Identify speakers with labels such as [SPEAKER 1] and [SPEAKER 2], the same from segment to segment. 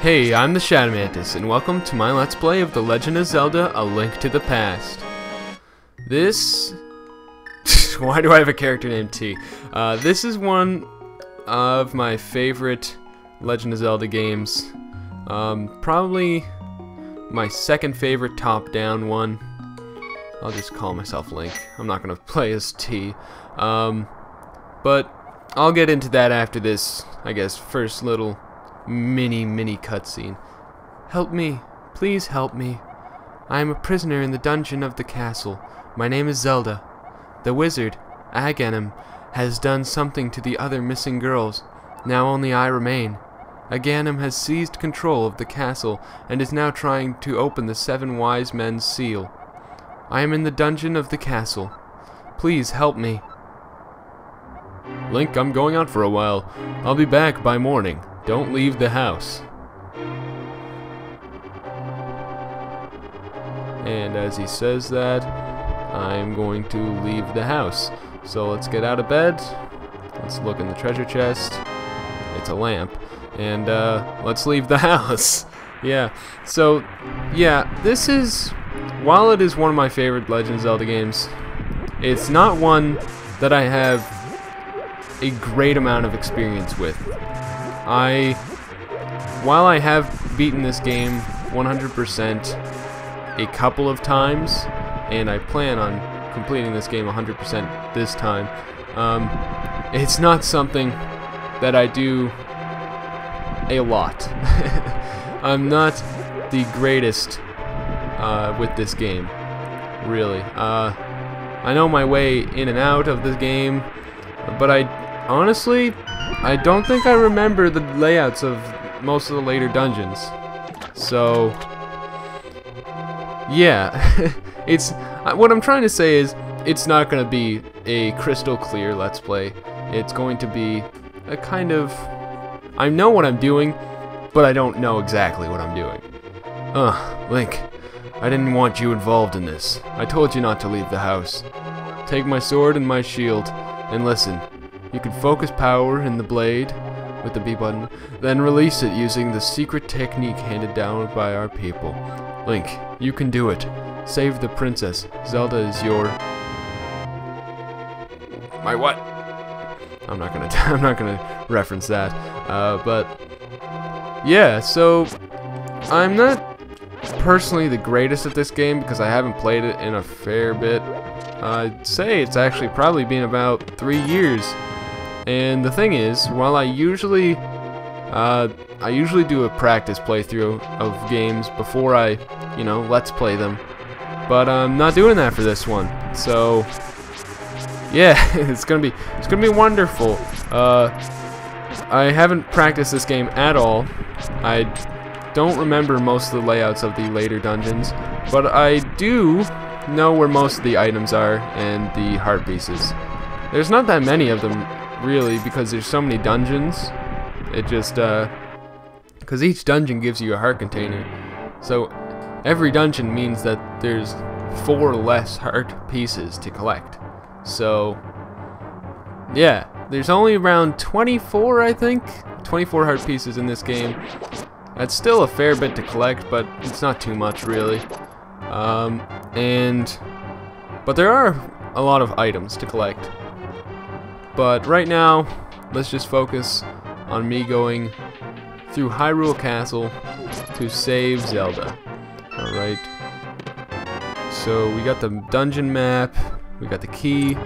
[SPEAKER 1] Hey, I'm TheShadowMantis, and welcome to my Let's Play of The Legend of Zelda: A Link to the Past. This... Why do I have a character named T? This is one of my favorite Legend of Zelda games. Probably my second favorite top-down one. I'll just call myself Link. I'm not gonna play as T. But I'll get into that after this, I guess, first little mini cutscene. Help me. Please help me. I am a prisoner in the dungeon of the castle. My name is Zelda. The wizard, Aghanim, has done something to the other missing girls. Now only I remain. Aghanim has seized control of the castle and is now trying to open the 7 wise men's seal. I am in the dungeon of the castle. Please help me. Link, I'm going out for a while. I'll be back by morning. Don't leave the house. And as he says that, I'm going to leave the house. So let's get out of bed. Let's look in the treasure chest. It's a lamp. And let's leave the house. Yeah. So, yeah, this is, while it is one of my favorite Legend of Zelda games, it's not one that I have a great amount of experience with. While I have beaten this game 100% a couple of times, and I plan on completing this game 100% this time, it's not something that I do a lot. I'm not the greatest with this game, really. I know my way in and out of the game, but honestly, I don't think I remember the layouts of most of the later dungeons. So, yeah, it's what I'm trying to say is it's not going to be a crystal clear Let's Play. It's going to be a kind of, I know what I'm doing, but I don't know exactly what I'm doing. Link, I didn't want you involved in this. I told you not to leave the house. Take my sword and my shield, and listen. You can focus power in the blade with the B button, then release it using the secret technique handed down by our people. Link, you can do it. Save the princess. Zelda is your... My what? I'm not gonna reference that. But yeah, so I'm not personally the greatest at this game because I haven't played it in a fair bit. I'd say it's actually probably been about 3 years. And the thing is, while I usually do a practice playthrough of games before I, let's play them, but I'm not doing that for this one. So, yeah, it's gonna be wonderful. I haven't practiced this game at all. I don't remember most of the layouts of the later dungeons, but I do know where most of the items are and the heart pieces. There's not that many of them, really, because there's so many dungeons. It just because each dungeon gives you a heart container, so every dungeon means that there's 4 less heart pieces to collect. So yeah, there's only around 24, I think, 24 heart pieces in this game. That's still a fair bit to collect, but it's not too much, really. But there are a lot of items to collect. But right now, let's just focus on me going through Hyrule Castle to save Zelda. Alright. So we got the dungeon map, we got the key,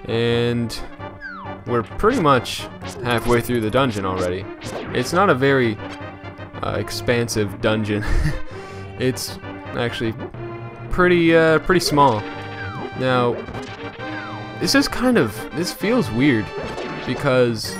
[SPEAKER 1] and we're pretty much halfway through the dungeon already. It's not a very expansive dungeon. It's actually pretty small. Now, this feels weird because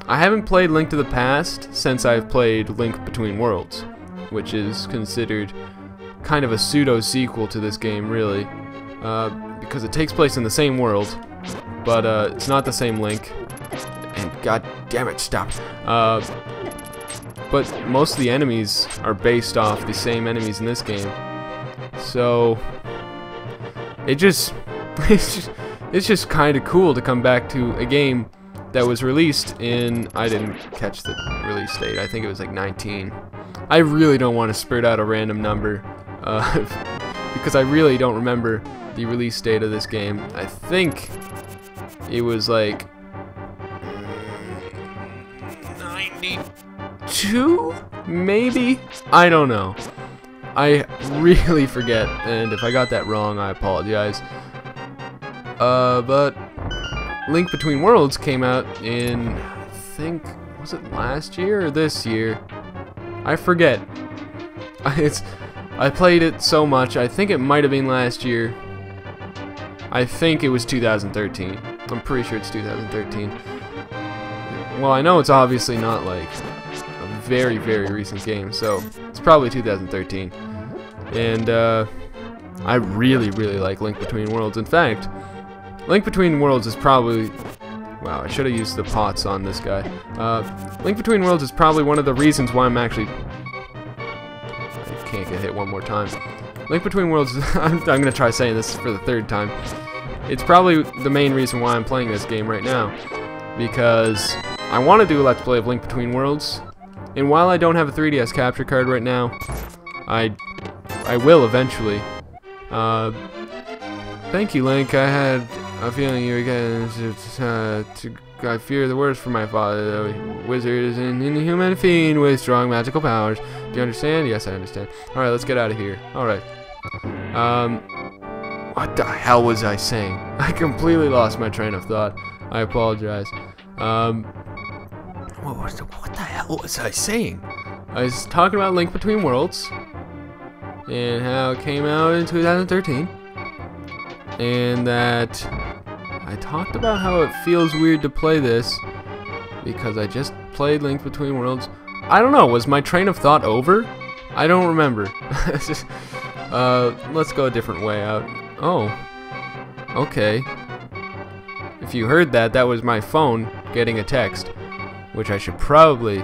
[SPEAKER 1] I haven't played Link to the Past since I've played Link Between Worlds, which is considered kind of a pseudo-sequel to this game, really, because it takes place in the same world, but it's not the same Link, and god damn it, stop. But most of the enemies are based off the same enemies in this game, so it's just kind of cool to come back to a game that was released in, I didn't catch the release date, I think it was like 19. I really don't want to spurt out a random number, because I really don't remember the release date of this game. I think it was like 92, maybe? I don't know. I really forget, and if I got that wrong, I apologize. But Link Between Worlds came out in, I think, was it last year or this year? I forget. I played it so much, I think it might have been last year. I think it was 2013. I'm pretty sure it's 2013. Well, I know it's obviously not like a very, very recent game, so it's probably 2013. And I really, really like Link Between Worlds. In fact, Link Between Worlds is probably... Wow, I should have used the pots on this guy. Link Between Worlds is probably one of the reasons why I'm actually... I can't get hit one more time. Link Between Worlds... I'm going to try saying this for the third time. It's probably the main reason why I'm playing this game right now. Because I want to do a Let's Play of Link Between Worlds. And while I don't have a 3DS capture card right now, I will eventually. Thank you, Link. I had a feeling you were getting I fear the worst for my father. The wizard is an inhuman fiend with strong magical powers. Do you understand? Yes, I understand. Alright, let's get out of here. Alright. What the hell was I saying? I completely lost my train of thought. I apologize. What the hell was I saying? I was talking about Link Between Worlds and how it came out in 2013, and that I talked about how it feels weird to play this because I just played Link Between Worlds. I don't know, was my train of thought over? I don't remember. Let's go a different way out. Oh, okay. If you heard that, that was my phone getting a text, which I should probably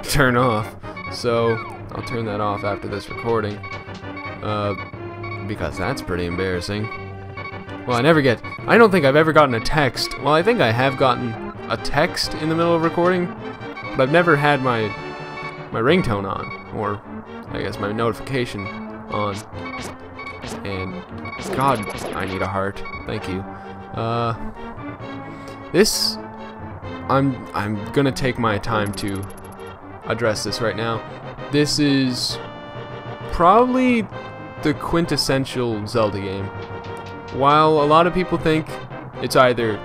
[SPEAKER 1] turn off. So I'll turn that off after this recording, because that's pretty embarrassing. Well, I don't think I've ever gotten a text. Well, I think I have gotten a text in the middle of recording, but I've never had my ringtone on, or I guess my notification on. And God, I need a heart. Thank you. I'm gonna take my time to address this right now. This is probably the quintessential Zelda game. While a lot of people think it's either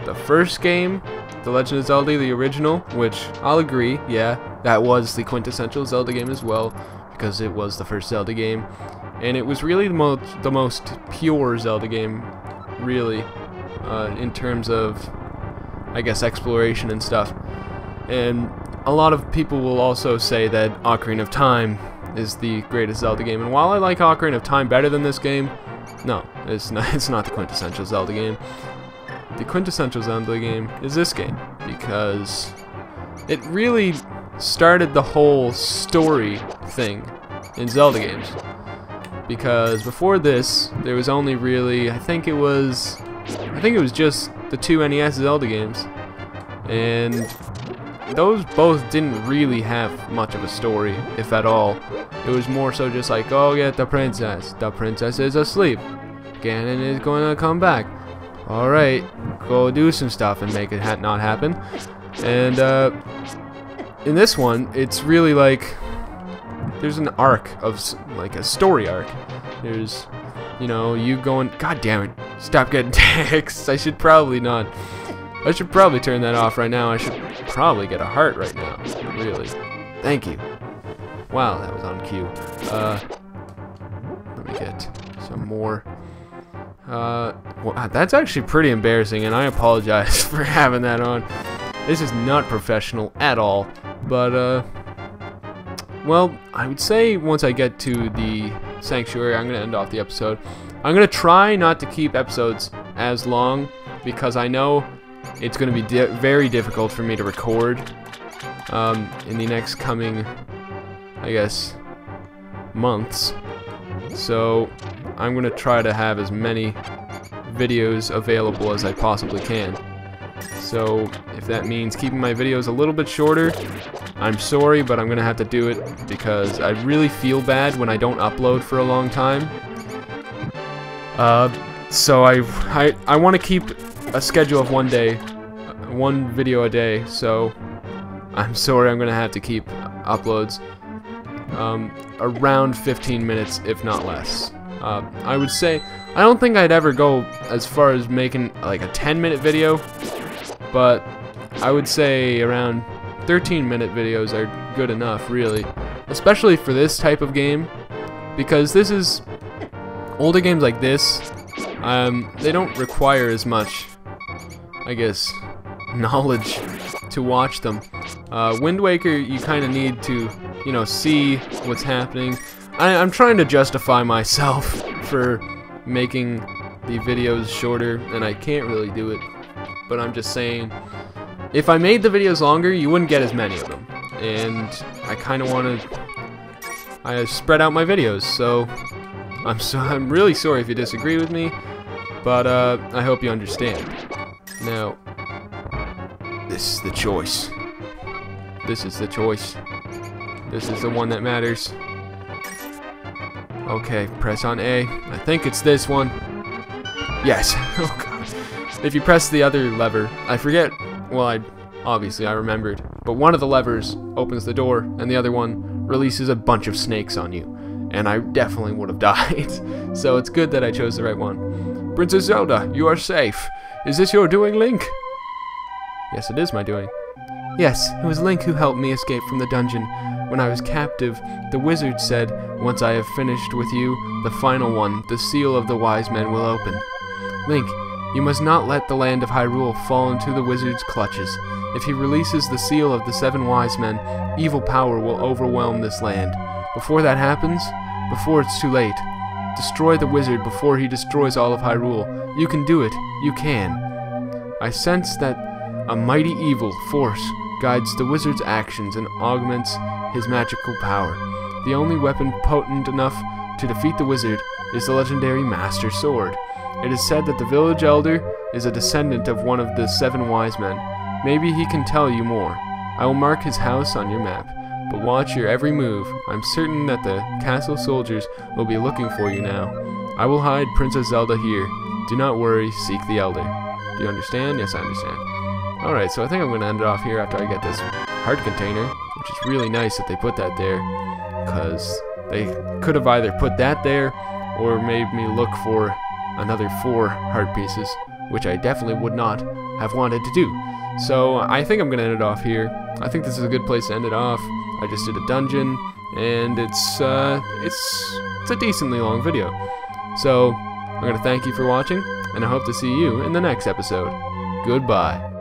[SPEAKER 1] the first game, The Legend of Zelda, the original, which I'll agree, yeah, that was the quintessential Zelda game as well, because it was the first Zelda game, and it was really the most pure Zelda game, really, in terms of, I guess, exploration and stuff. And a lot of people will also say that Ocarina of Time is the greatest Zelda game, and while I like Ocarina of Time better than this game, no, it's not the quintessential Zelda game. The quintessential Zelda game is this game, because it really started the whole story thing in Zelda games. Because before this, there was only really, I think it was just the two NES Zelda games, and those both didn't really have much of a story, if at all. It was more so just like, oh, get the princess is asleep, Ganon is going to come back, alright, go do some stuff and make it not happen. And in this one, it's really like, there's an arc of, like a story arc. There's, you know, you going, god damn it, stop getting texts. I should probably turn that off right now. I should probably get a heart right now, really. Thank you. Wow, that was on cue. Let me get some more. Well, that's actually pretty embarrassing, and I apologize for having that on. This is not professional at all, but, well, I would say once I get to the sanctuary, I'm going to end off the episode. I'm going to try not to keep episodes as long, because I know it's going to be very difficult for me to record in the next coming, I guess, months. So I'm going to try to have as many videos available as I possibly can. So if that means keeping my videos a little bit shorter, I'm sorry, but I'm gonna have to do it because I really feel bad when I don't upload for a long time. So I want to keep a schedule of one video a day, so I'm sorry, I'm gonna have to keep uploads around 15 minutes, if not less. I would say, I don't think I'd ever go as far as making like a 10-minute video, but I would say around 13-minute videos are good enough, really. Especially for this type of game, because this is, older games like this, they don't require as much, I guess, knowledge to watch them. Wind Waker, you kind of need to, you know, see what's happening. I'm trying to justify myself for making the videos shorter, and I can't really do it. But I'm just saying, if I made the videos longer, you wouldn't get as many of them. And I kind of want to spread out my videos, so I'm really sorry if you disagree with me, but I hope you understand. Now, this is the choice. This is the choice. This is the one that matters. Okay, press on A. I think it's this one. Yes. Oh god. If you press the other lever, I forget. Well, obviously I remembered, but one of the levers opens the door, and the other one releases a bunch of snakes on you. And I definitely would have died. So it's good that I chose the right one. Princess Zelda, you are safe. Is this your doing, Link? Yes, it is my doing. Yes, it was Link who helped me escape from the dungeon. When I was captive, the wizard said, once I have finished with you, the final one, the seal of the wise men will open. Link, you must not let the land of Hyrule fall into the wizard's clutches. If he releases the seal of the 7 wise men, evil power will overwhelm this land. Before that happens, before it's too late, destroy the wizard before he destroys all of Hyrule. You can do it. You can. I sense that a mighty evil force guides the wizard's actions and augments his magical power. The only weapon potent enough to defeat the wizard is the legendary Master Sword. It is said that the village elder is a descendant of one of the 7 wise men. Maybe he can tell you more. I will mark his house on your map, but watch your every move. I'm certain that the castle soldiers will be looking for you now. I will hide Princess Zelda here. Do not worry, seek the elder. Do you understand? Yes, I understand. Alright, so I think I'm going to end it off here after I get this heart container, which is really nice that they put that there, because they could have either put that there or made me look for another 4 heart pieces, which I definitely would not have wanted to do. So I think I'm going to end it off here. I think this is a good place to end it off. I just did a dungeon, and it's a decently long video. So I'm going to thank you for watching, and I hope to see you in the next episode. Goodbye.